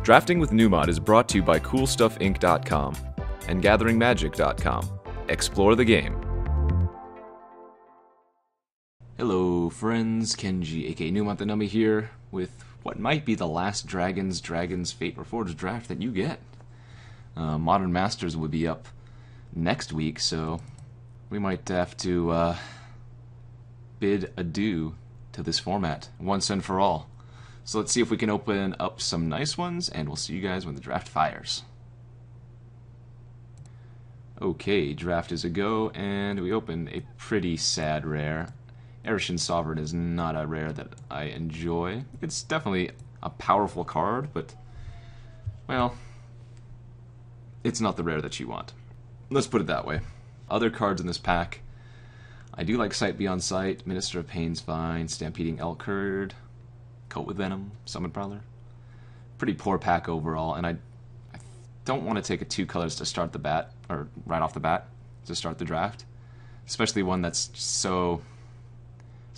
Drafting with Numot is brought to you by CoolStuffInc.com and GatheringMagic.com. Explore the game. Hello friends, Kenji aka Numot the Nummy here with what might be the last Dragons Fate Reforged draft that you get. Modern Masters will be up next week, so we might have to bid adieu to this format once and for all. So let's see if we can open up some nice ones, and we'll see you guys when the draft fires. Okay, draft is a go, and we open a pretty sad rare. Ire Sovereign is not a rare that I enjoy. It's definitely a powerful card, but, well, it's not the rare that you want. Let's put it that way. Other cards in this pack, I do like Sight Beyond Sight, Minister of Pain's fine, Stampeding Elkherd, Coat with Venom, Summon Prowler. Pretty poor pack overall, and I don't want to take a 2 colors to start the bat, or right off the bat, to start the draft. Especially one that's so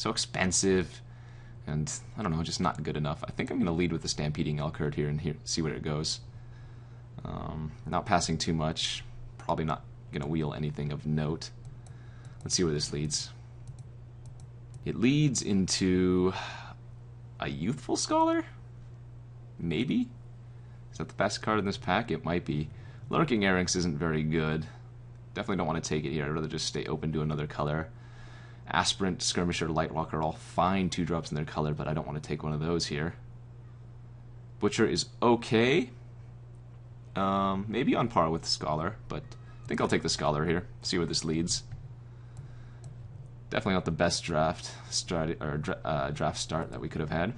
expensive, and I don't know, just not good enough. I think I'm going to lead with the Stampeding Elkherd here and see where it goes. Not passing too much, probably not going to wheel anything of note. Let's see where this leads. It leads into a Youthful Scholar? Maybe? Is that the best card in this pack? It might be. Lurking Erranx isn't very good. Definitely don't want to take it here. I'd rather just stay open to another color. Aspirant, Skirmisher, Lightwalker are all fine 2-drops in their color, but I don't want to take one of those here. Butcher is okay. Maybe on par with Scholar, but I think I'll take the Scholar here. See where this leads. Definitely not the best draft start that we could have had.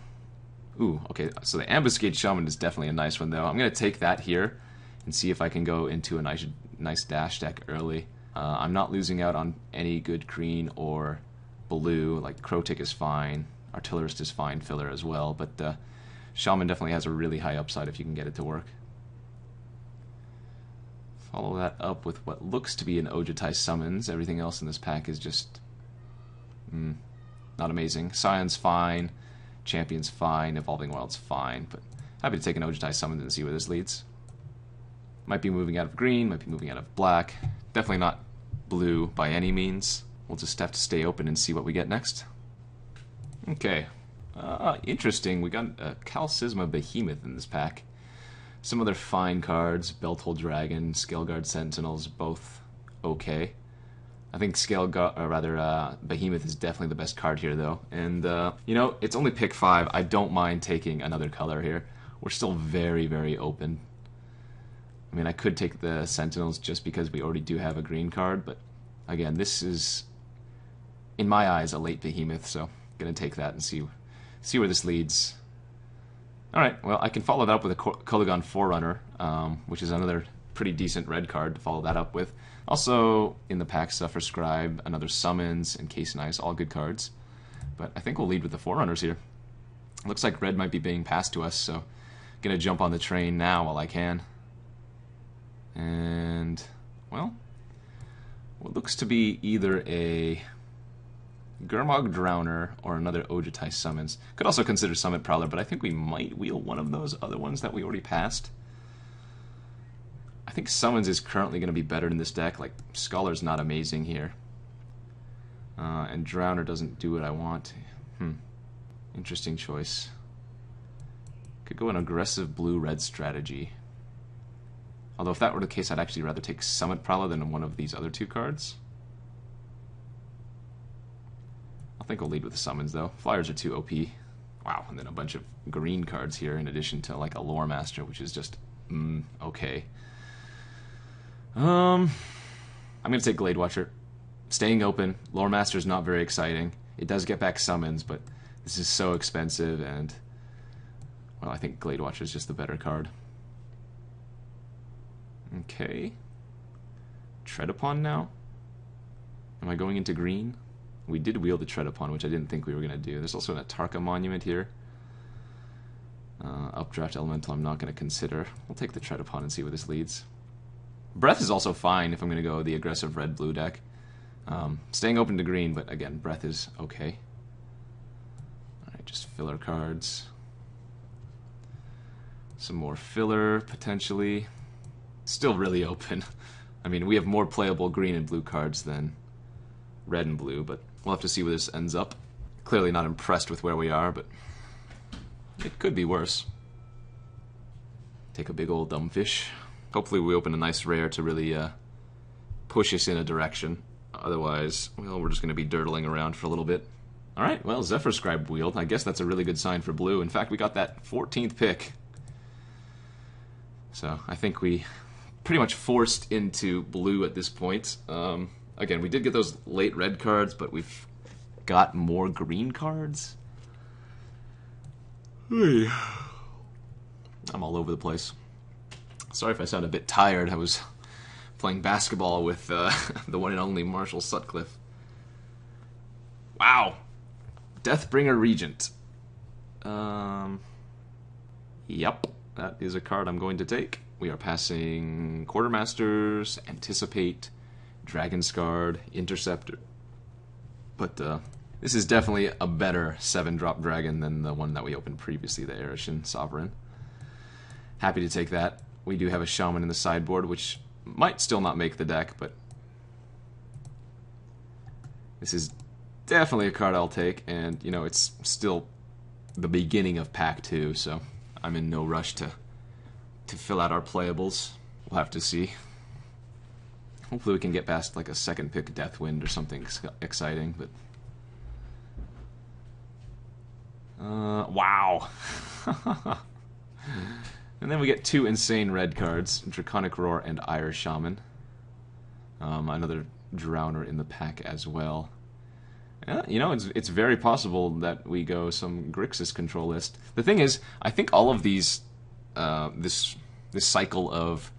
Ooh, okay, so the Ambuscade Shaman is definitely a nice one, though. I'm going to take that here and see if I can go into a nice dash deck early. I'm not losing out on any good green or blue. Like, Crotic is fine, Artillerist is fine, filler as well, but Shaman definitely has a really high upside if you can get it to work. Follow that up with what looks to be an Ojutai Summons. Everything else in this pack is just not amazing. Scion's fine, Champion's fine, Evolving Wild's fine, but happy to take an Ojutai Summons and see where this leads. Might be moving out of green, might be moving out of black. Definitely not blue by any means. We'll just have to stay open and see what we get next. Okay. Interesting. We got a Qal Sisma Behemoth in this pack. Some other fine cards. Belthold Dragon, Scaleguard Sentinels, both okay. I think Behemoth is definitely the best card here, though. And, you know, it's only pick 5. I don't mind taking another color here. We're still very, very open. I mean, I could take the Sentinels just because we already do have a green card, but again, this is, in my eyes, a late Behemoth, so I'm going to take that and see where this leads. Alright, well, I can follow that up with a Kolaghan Forerunner, which is another pretty decent red card to follow that up with. Also, in the pack, Zephyr Scribe, another Summons, and Case Nice, all good cards. But I think we'll lead with the Forerunners here. Looks like red might be being passed to us, so I'm going to jump on the train now while I can. And, well, what looks to be either a Gurmag Drowner or another Ojutai Summons. Could also consider Summit Prowler, but I think we might wheel one of those other ones that we already passed. I think Summons is currently going to be better in this deck. Like, Scholar's not amazing here. And Drowner doesn't do what I want. Interesting choice. Could go an aggressive blue-red strategy. Although if that were the case, I'd actually rather take Summit Prowler than one of these other 2 cards. I think we'll lead with the Summons, though. Flyers are too OP. Wow, and then a bunch of green cards here in addition to, like, a Lore Master, which is just, okay. I'm going to take Glade Watcher. Staying open. Lore Master is not very exciting. It does get back Summons, but this is so expensive, and, well, I think Glade Watcher is just the better card. Okay. Tread Upon now? Am I going into green? We did wheel the Tread Upon, which I didn't think we were going to do. There's also an Atarka Monument here. Updraft Elemental I'm not going to consider. We'll take the Tread Upon and see where this leads. Breath is also fine if I'm going to go the aggressive red-blue deck. Staying open to green, but again, Breath is okay. Alright, just filler cards. Some more filler, potentially. Still really open. I mean, we have more playable green and blue cards than red and blue, but we'll have to see where this ends up. Clearly not impressed with where we are, but it could be worse. Take a big old dumbfish. Hopefully we open a nice rare to really push us in a direction. Otherwise, well, we're just going to be dirtling around for a little bit. Alright, well, Zephyr Scribe wheeled. I guess that's a really good sign for blue. In fact, we got that 14th pick. So, I think we pretty much forced into blue at this point. Again, we did get those late red cards, but we've got more green cards. I'm all over the place. Sorry if I sound a bit tired. I was playing basketball with the one and only Marshall Sutcliffe. Wow! Deathbringer Regent. Yep, that is a card I'm going to take. We are passing Quartermasters, Anticipate, Dragon Scarred, Interceptor. But this is definitely a better 7-drop dragon than the one that we opened previously, the Ire Shaman Sovereign. Happy to take that. We do have a Shaman in the sideboard, which might still not make the deck, but this is definitely a card I'll take, and, you know, it's still the beginning of Pack 2, so I'm in no rush to fill out our playables. We'll have to see. Hopefully we can get past, like, a second pick Deathwind or something exciting, but wow. And then we get 2 insane red cards, Draconic Roar and Ire Shaman. Another Drowner in the pack as well. You know, it's very possible that we go some Grixis control list. The thing is, I think all of these, this cycle of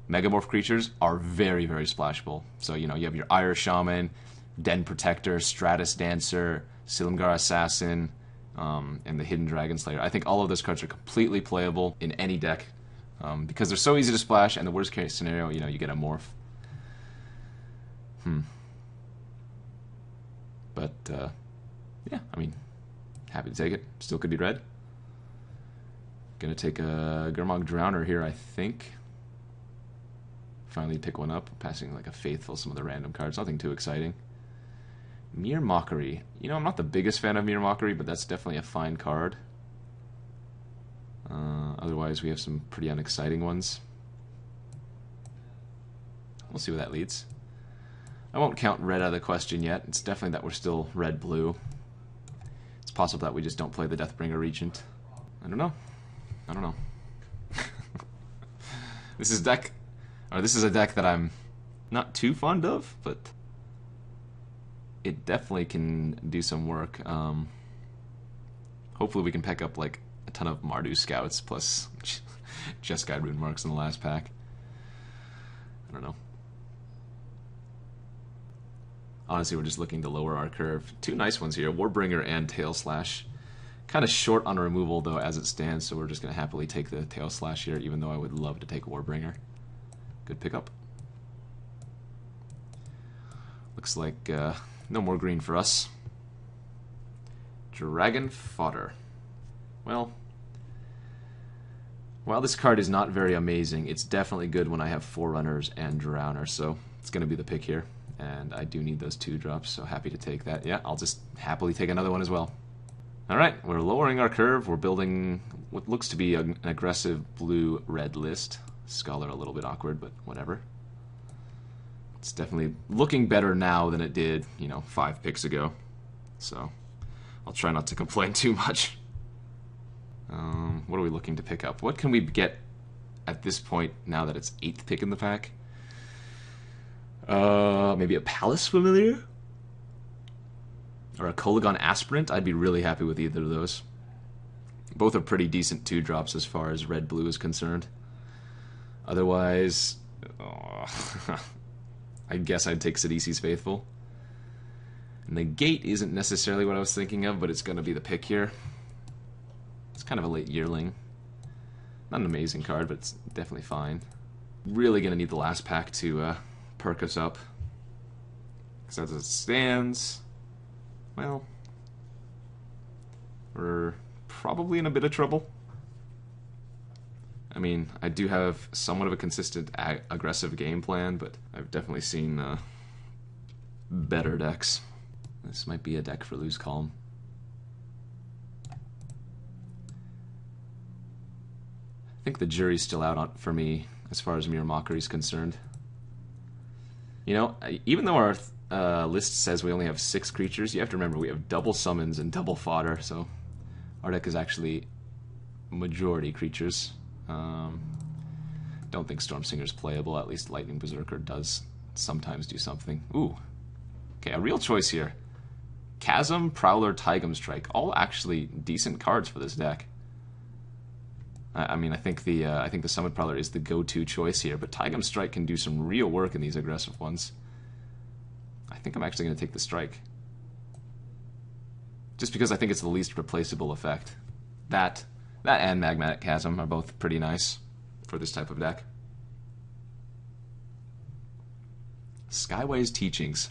Megamorph creatures are very, very splashable. So, you know, you have your Ire Shaman, Den Protector, Stratus Dancer, Silumgar Assassin, and the Hidden Dragon Slayer. I think all of those cards are completely playable in any deck because they're so easy to splash, and the worst case scenario, you know, you get a morph. But, yeah, I mean, happy to take it. Still could be red. Gonna take a Gurmag Drowner here, I think. Finally pick one up, passing like a Faithful, some of the random cards. Nothing too exciting. Mere Mockery. You know, I'm not the biggest fan of Mere Mockery, but that's definitely a fine card. Otherwise, we have some pretty unexciting ones. We'll see where that leads. I won't count red out of the question yet. It's definitely that we're still red-blue. It's possible that we just don't play the Deathbringer Regent. I don't know. I don't know. This is a deck that I'm not too fond of, but it definitely can do some work. Hopefully we can pick up like a ton of Mardu Scouts plus Jeskai Runemarks in the last pack. I don't know. Honestly, we're just looking to lower our curve. 2 nice ones here, Warbringer and Tail Slash. Kind of short on removal, though, as it stands, so we're just going to happily take the Tail Slash here, even though I would love to take Warbringer. Good pickup. Looks like no more green for us. Dragon Fodder. Well, while this card is not very amazing, it's definitely good when I have Forerunners and Drowner, so it's going to be the pick here. And I do need those 2 drops, so happy to take that. Yeah, I'll just happily take another one as well. Alright, we're lowering our curve. We're building what looks to be an aggressive blue-red list. Scholar a little bit awkward, but whatever. It's definitely looking better now than it did, you know, 5 picks ago. So, I'll try not to complain too much. What are we looking to pick up? What can we get at this point now that it's 8th pick in the pack? Maybe a Palace Familiar? Or a Kolaghan Aspirant? I'd be really happy with either of those. Both are pretty decent 2-drops as far as red-blue is concerned. Otherwise, I guess I'd take Sidisi's Faithful. Negate isn't necessarily what I was thinking of, but it's going to be the pick here. It's kind of a late yearling. Not an amazing card, but it's definitely fine. Really going to need the last pack to perk us up. Because as it stands, well, we're probably in a bit of trouble. mean, I do have somewhat of a consistent aggressive game plan, but I've definitely seen better decks. This might be a deck for Lose Calm. I think the jury's still out on, for me as far as Mirror Mockery is concerned. You know, even though our list says we only have 6 creatures, you have to remember we have double summons and double fodder, so our deck is actually majority creatures. Don't think Stormsinger's playable, at least Lightning Berserker does sometimes do something. Ooh. Okay, a real choice here. Chasm, Prowler, Taigam Strike, all actually decent cards for this deck. I mean, I think the Summit Prowler is the go-to choice here, but Taigam Strike can do some real work in these aggressive ones. I think I'm actually going to take the Strike. Just because I think it's the least replaceable effect. That and Magmatic Chasm are both pretty nice for this type of deck. Skyway's Teachings.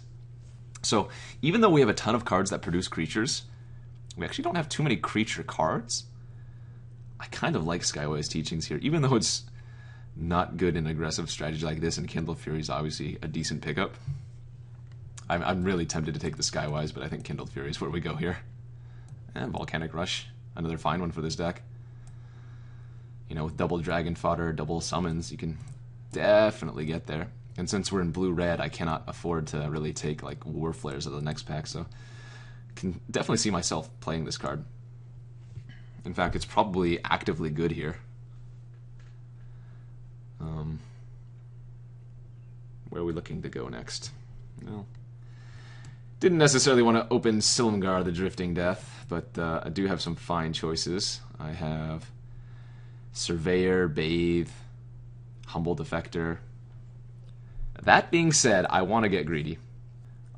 So, even though we have a ton of cards that produce creatures, we actually don't have too many creature cards. I kind of like Skyway's Teachings here, even though it's not good in aggressive strategy like this, and Kindle Fury is obviously a decent pickup. I'm really tempted to take the Skywise, but I think Kindled Fury is where we go here. And Volcanic Rush, another fine one for this deck. You know, with double Dragon Fodder, double summons, you can definitely get there. And since we're in blue-red, I cannot afford to really take like War Flares of the next pack, so I can definitely see myself playing this card. In fact, it's probably actively good here. Where are we looking to go next? Well, didn't necessarily want to open Silumgar the Drifting Death, but I do have some fine choices. I have Surveyor, Bathe, Humble Defector. That being said, I want to get greedy.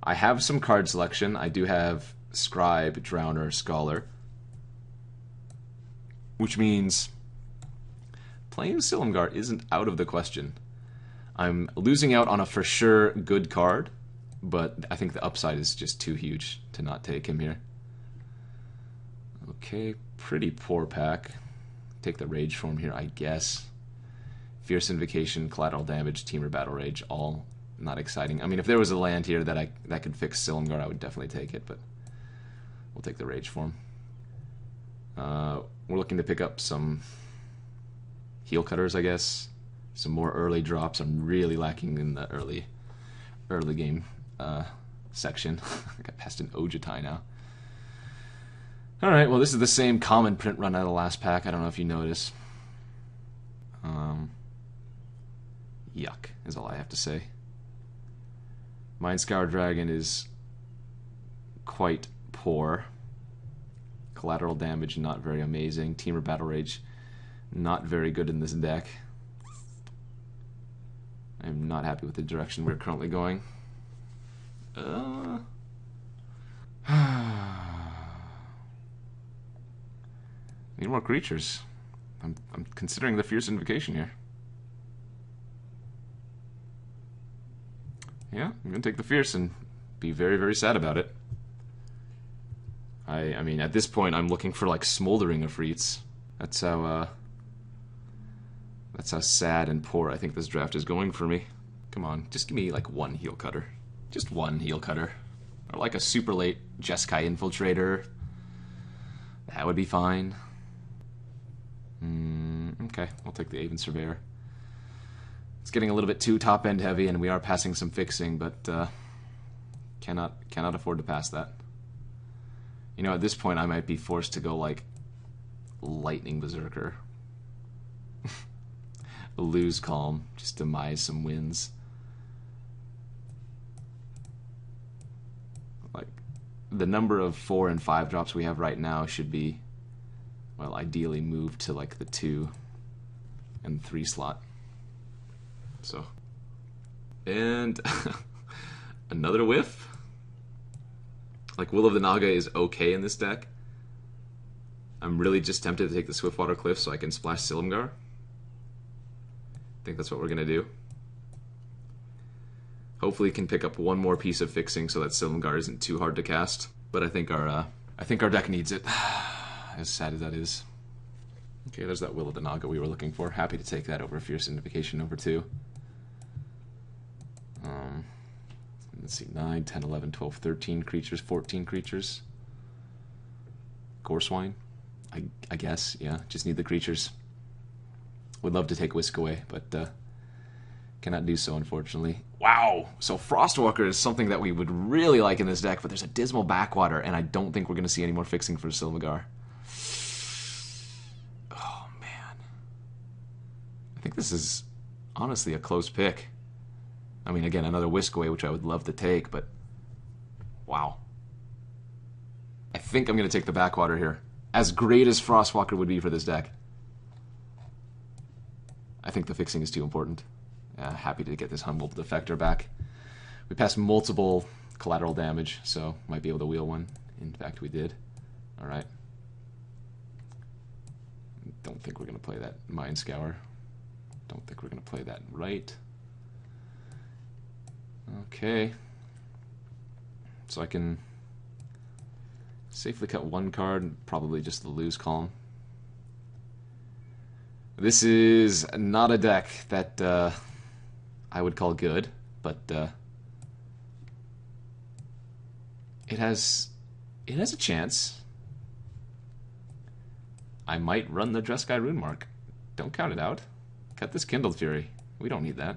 I have some card selection. I do have Scribe, Drowner, Scholar, which means playing Silumgar isn't out of the question. I'm losing out on a for sure good card, but I think the upside is just too huge to not take him here. Okay, pretty poor pack. Take the Rageform here, I guess. Fierce Invocation, Collateral Damage, Teamer Battle Rage, all not exciting. I mean, if there was a land here that could fix Silumgar, I would definitely take it, but we'll take the Rageform. We're looking to pick up some Heel Cutters, I guess. Some more early drops. I'm really lacking in the early game section. I got past an Ojutai now. Alright, well this is the same common print run out of the last pack. I don't know if you notice. Yuck, is all I have to say. Mindscour Dragon is quite poor. Collateral Damage, not very amazing. Teamer Battle Rage, not very good in this deck. I'm not happy with the direction we're currently going. Need more creatures. I'm considering the Fierce Invocation here. Yeah, I'm gonna take the Fierce and be very, very sad about it. I mean, at this point, I'm looking for like Smoldering Efreets. That's how sad and poor I think this draft is going for me. Come on, just give me like one Heel Cutter. Just one Heel Cutter. Or like a super late Jeskai Infiltrator. That would be fine. Okay, I'll take the Aven Surveyor. It's getting a little bit too top-end heavy, and we are passing some fixing, but cannot afford to pass that. You know, at this point, I might be forced to go like Lightning Berserker. Lose Calm, just demise some wins. Like, the number of 4 and 5 drops we have right now should be, well, ideally moved to like the 2 and 3 slot. So, and another whiff. Like, Will of the Naga is okay in this deck. I'm really just tempted to take the Swiftwater Cliffs so I can splash Silumgar. I think that's what we're gonna do. Hopefully, can pick up one more piece of fixing so that Silumgar isn't too hard to cast. But I think our deck needs it. As sad as that is. Okay, there's that Will of the Naga we were looking for. Happy to take that over Fierce Invocation over 2. Let's see, 9, 10, 11, 12, 13 creatures, 14 creatures. Gore Swine, I guess, yeah, just need the creatures. Would love to take Whisk away, but cannot do so, unfortunately. Wow! So Frostwalker is something that we would really like in this deck, but there's a Dismal Backwater, and I don't think we're going to see any more fixing for Silumgar. Oh, man. I think this is honestly a close pick. I mean, again, another Whisk away, which I would love to take, but wow. I think I'm going to take the Backwater here. As great as Frostwalker would be for this deck, I think the fixing is too important. Happy to get this Humble Defector back. We passed multiple Collateral Damage, so might be able to wheel one. In fact, we did. Alright. Don't think we're going to play that Mind Scour. Don't think we're going to play that right. Okay. So I can safely cut one card, probably just the lose column. This is not a deck that I would call good, but it has a chance. I might run the Jeskai Runemark. Don't count it out. Cut this Kindled Fury. We don't need that.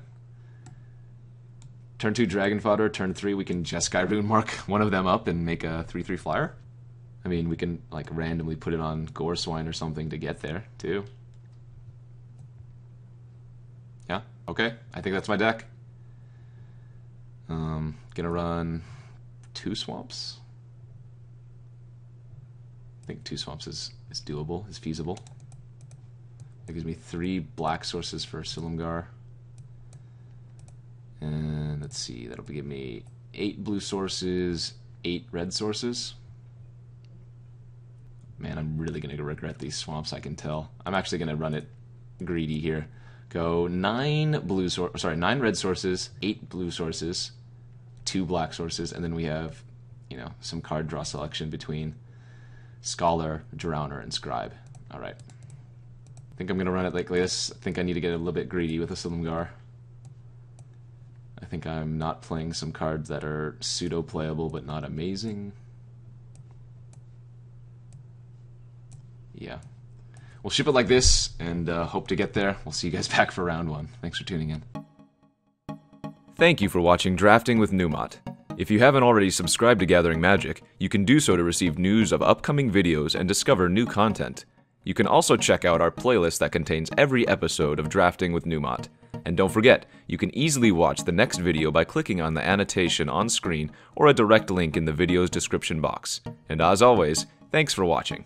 Turn 2 Dragon Fodder, turn 3 we can Jeskai Runemark one of them up and make a 3/3 flyer. I mean, we can like randomly put it on Gore Swine or something to get there, too. Yeah, okay. I think that's my deck. Gonna run 2 Swamps. I think 2 Swamps is doable, is feasible. That gives me 3 black sources for Silumgar. And let's see, that'll give me 8 blue sources, 8 red sources. Man, I'm really going to regret these swamps, I can tell. I'm actually going to run it greedy here. Go 9 red sources, 8 blue sources, 2 black sources, and then we have, you know, some card draw selection between Scholar, Drowner, and Scribe. Alright. I think I'm going to run it like this. I think I need to get a little bit greedy with the Silumgar. I think I'm not playing some cards that are pseudo-playable but not amazing. Yeah. We'll ship it like this and hope to get there. We'll see you guys back for round 1. Thanks for tuning in. Thank you for watching Drafting with Numot. If you haven't already subscribed to Gathering Magic, you can do so to receive news of upcoming videos and discover new content. You can also check out our playlist that contains every episode of Drafting with Numot. And don't forget, you can easily watch the next video by clicking on the annotation on screen or a direct link in the video's description box. And as always, thanks for watching.